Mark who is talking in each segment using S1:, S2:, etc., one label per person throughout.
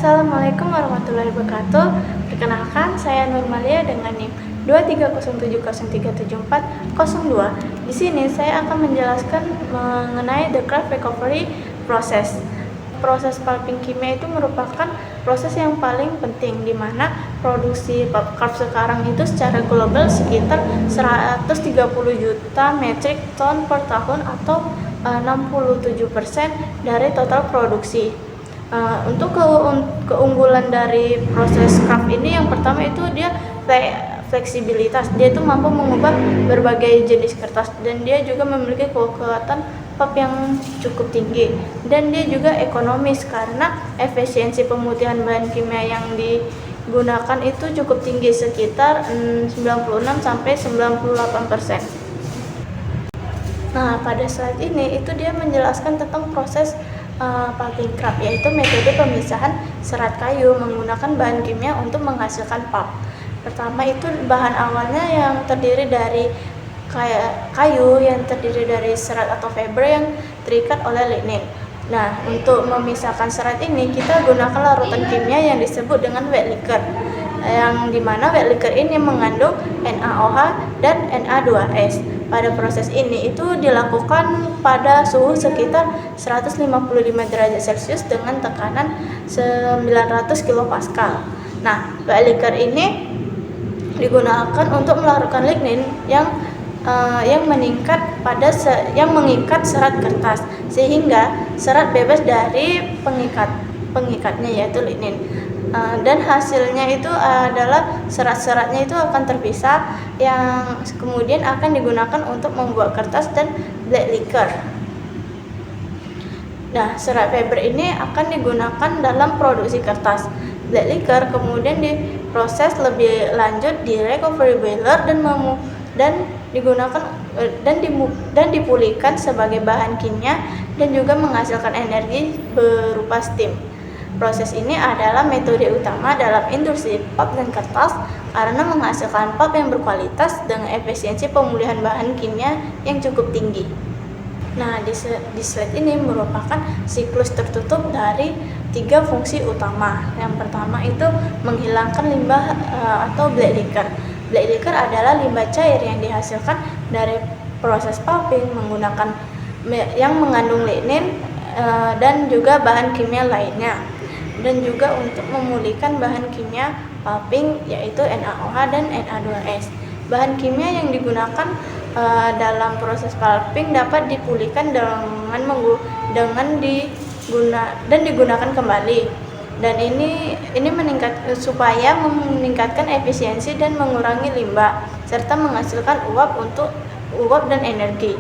S1: Assalamualaikum warahmatullahi wabarakatuh. Perkenalkan, saya Nurmalia dengan NIM 23070374002. Di sini saya akan menjelaskan mengenai the craft recovery process. Proses pulping kimia itu merupakan proses yang paling penting, di mana produksi pulp craft sekarang itu secara global sekitar 130 juta metric ton per tahun atau 67% dari total produksi. Untuk keunggulan dari proses craft ini, yang pertama itu dia fleksibilitas. Dia itu mampu mengubah berbagai jenis kertas, dan dia juga memiliki kekuatan pulp yang cukup tinggi, dan dia juga ekonomis karena efisiensi pemutihan bahan kimia yang digunakan itu cukup tinggi, sekitar 96-98%. Nah, pada saat ini itu dia menjelaskan tentang proses pulping craft, yaitu metode pemisahan serat kayu menggunakan bahan kimia untuk menghasilkan pulp. Pertama itu bahan awalnya yang terdiri dari kayu yang terdiri dari serat atau fiber yang terikat oleh lignin. Nah, untuk memisahkan serat ini kita gunakan larutan kimia yang disebut dengan wet liquor, yang dimana wet liquor ini mengandung NaOH dan Na2S. Pada proses ini itu dilakukan pada suhu sekitar 155 derajat Celcius dengan tekanan 900 kilopascal. Nah, wet liquor ini digunakan untuk melarutkan lignin yang mengikat serat kertas, sehingga serat bebas dari pengikatnya, yaitu lignin. Dan hasilnya itu adalah serat-seratnya itu akan terpisah, yang kemudian akan digunakan untuk membuat kertas dan black liquor. Nah, serat fiber ini akan digunakan dalam produksi kertas. Black liquor kemudian diproses lebih lanjut di recovery boiler dan digunakan dan dipulihkan sebagai bahan kimia dan juga menghasilkan energi berupa steam. Proses ini adalah metode utama dalam industri pulp dan kertas karena menghasilkan pulp yang berkualitas dengan efisiensi pemulihan bahan kimia yang cukup tinggi. Nah, di slide ini merupakan siklus tertutup dari 3 fungsi utama. Yang pertama itu menghilangkan limbah atau black liquor. Black liquor adalah limbah cair yang dihasilkan dari proses pulping menggunakan yang mengandung lignin dan juga bahan kimia lainnya, dan juga untuk memulihkan bahan kimia pulping yaitu NaOH dan Na2S. Bahan kimia yang digunakan dalam proses pulping dapat dipulihkan dan digunakan kembali. Dan ini supaya meningkatkan efisiensi dan mengurangi limbah serta menghasilkan uap dan energi.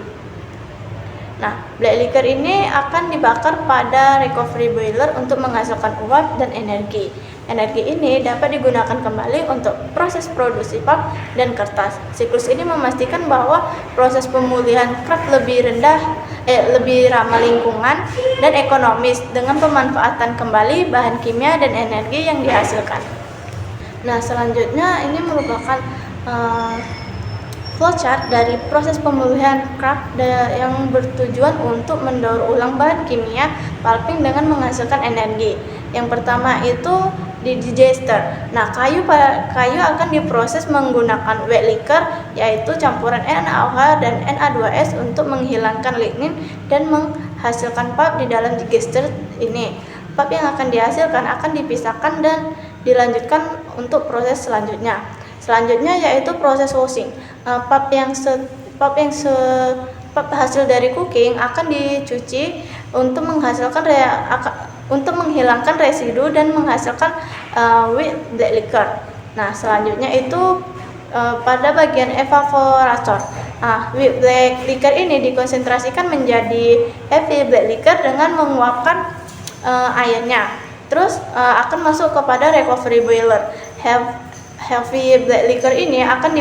S1: Nah, black liquor ini akan dibakar pada recovery boiler untuk menghasilkan uap dan energi. Energi ini dapat digunakan kembali untuk proses produksi pulp dan kertas. Siklus ini memastikan bahwa proses pemulihan craft lebih ramah lingkungan dan ekonomis dengan pemanfaatan kembali bahan kimia dan energi yang dihasilkan. Nah, selanjutnya ini merupakan flowchart dari proses pemulihan craft yang bertujuan untuk mendaur ulang bahan kimia pulping dengan menghasilkan energi. Yang pertama itu di digester. Nah, kayu akan diproses menggunakan wet liquor, yaitu campuran NaOH dan Na2S untuk menghilangkan lignin dan menghasilkan pulp di dalam digester ini. Pulp yang akan dihasilkan akan dipisahkan dan dilanjutkan untuk proses selanjutnya. Selanjutnya yaitu proses washing. Pulp hasil dari cooking akan dicuci untuk menghilangkan residu dan menghasilkan wet black liquor. Nah, selanjutnya itu pada bagian evaporator. Wet black liquor ini dikonsentrasikan menjadi heavy black liquor dengan menguapkan airnya. Terus akan masuk kepada recovery boiler. Heavy black liquor ini akan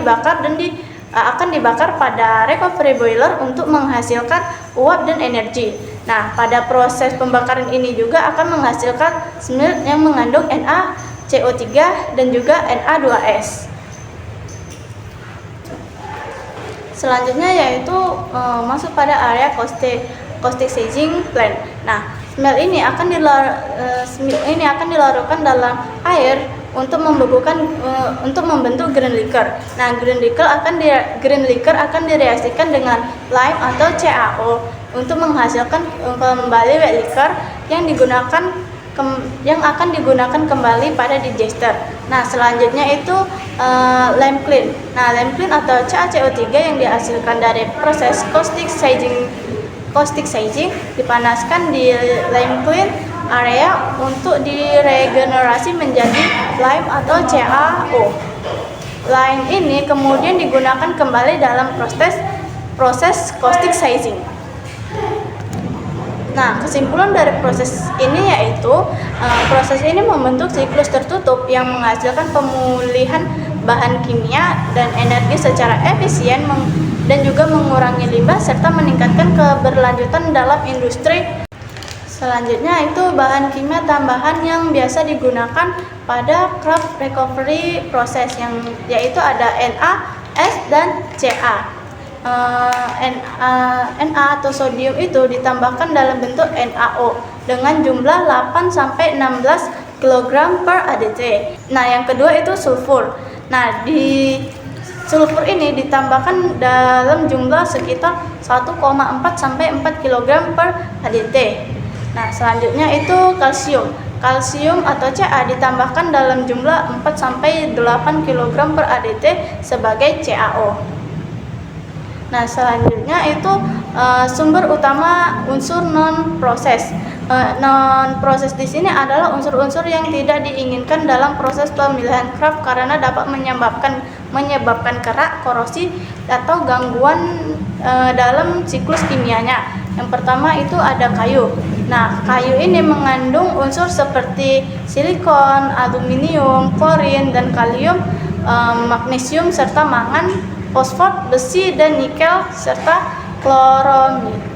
S1: dibakar pada recovery boiler untuk menghasilkan uap dan energi. Nah, pada proses pembakaran ini juga akan menghasilkan smelter yang mengandung NaCO3 dan juga Na2S. Selanjutnya yaitu masuk pada area caustic staging plant. Nah, Smell ini akan dilarutkan dalam air untuk membentuk green liquor. Nah, green liquor akan direaksikan dengan lime atau CaO untuk menghasilkan kembali wet liquor yang akan digunakan kembali pada digester. Nah, selanjutnya itu lime clean. Nah, lime clean atau CaCO3 yang dihasilkan dari proses caustic saging dipanaskan di lime clean area untuk diregenerasi menjadi lime atau CaO. Lime ini kemudian digunakan kembali dalam proses caustic saging. Nah, kesimpulan dari proses ini yaitu proses ini membentuk siklus tertutup yang menghasilkan pemulihan bahan kimia dan energi secara efisien dan juga mengurangi limbah serta meningkatkan keberlanjutan dalam industri. Selanjutnya itu bahan kimia tambahan yang biasa digunakan pada craft recovery proses yaitu ada Na, S, dan Ca. Na atau sodium itu ditambahkan dalam bentuk NaO dengan jumlah 8-16 kg per ADT. Nah, yang kedua itu sulfur. Nah, di sulfur ini ditambahkan dalam jumlah sekitar 1,4-4 kg per ADT. Nah, selanjutnya itu kalsium. Kalsium atau Ca ditambahkan dalam jumlah 4-8 kg per ADT sebagai CaO. Nah, selanjutnya itu sumber utama unsur non-proses. Non-proses di sini adalah unsur-unsur yang tidak diinginkan dalam proses pemilihan craft karena dapat menyebabkan kerak, korosi, atau gangguan dalam siklus kimianya. Yang pertama itu ada kayu. Nah, kayu ini mengandung unsur seperti silikon, aluminium, klorin, dan kalium, magnesium, serta mangan, fosfat, besi, dan nikel, serta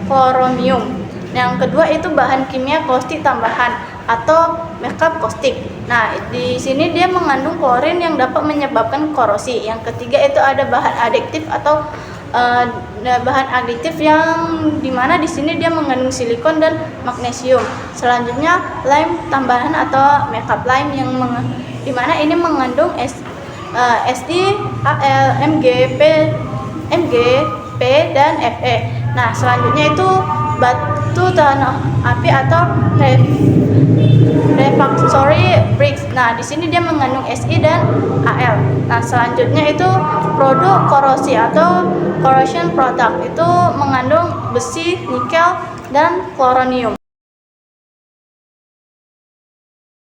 S1: kloromium. Yang kedua itu bahan kimia kaustik tambahan atau makeup kaustik. Nah, di sini dia mengandung klorin yang dapat menyebabkan korosi. Yang ketiga itu ada bahan adiktif atau bahan aditif yang dimana di sini dia mengandung silikon dan magnesium. Selanjutnya lime tambahan atau makeup lime yang dimana ini mengandung SI, Al, MgP, dan Fe. Nah, selanjutnya itu batu tahan api atau refractory bricks. Nah, di sini dia mengandung Si dan Al. Nah, selanjutnya itu produk korosi atau corrosion product itu mengandung besi, nikel, dan kloronium.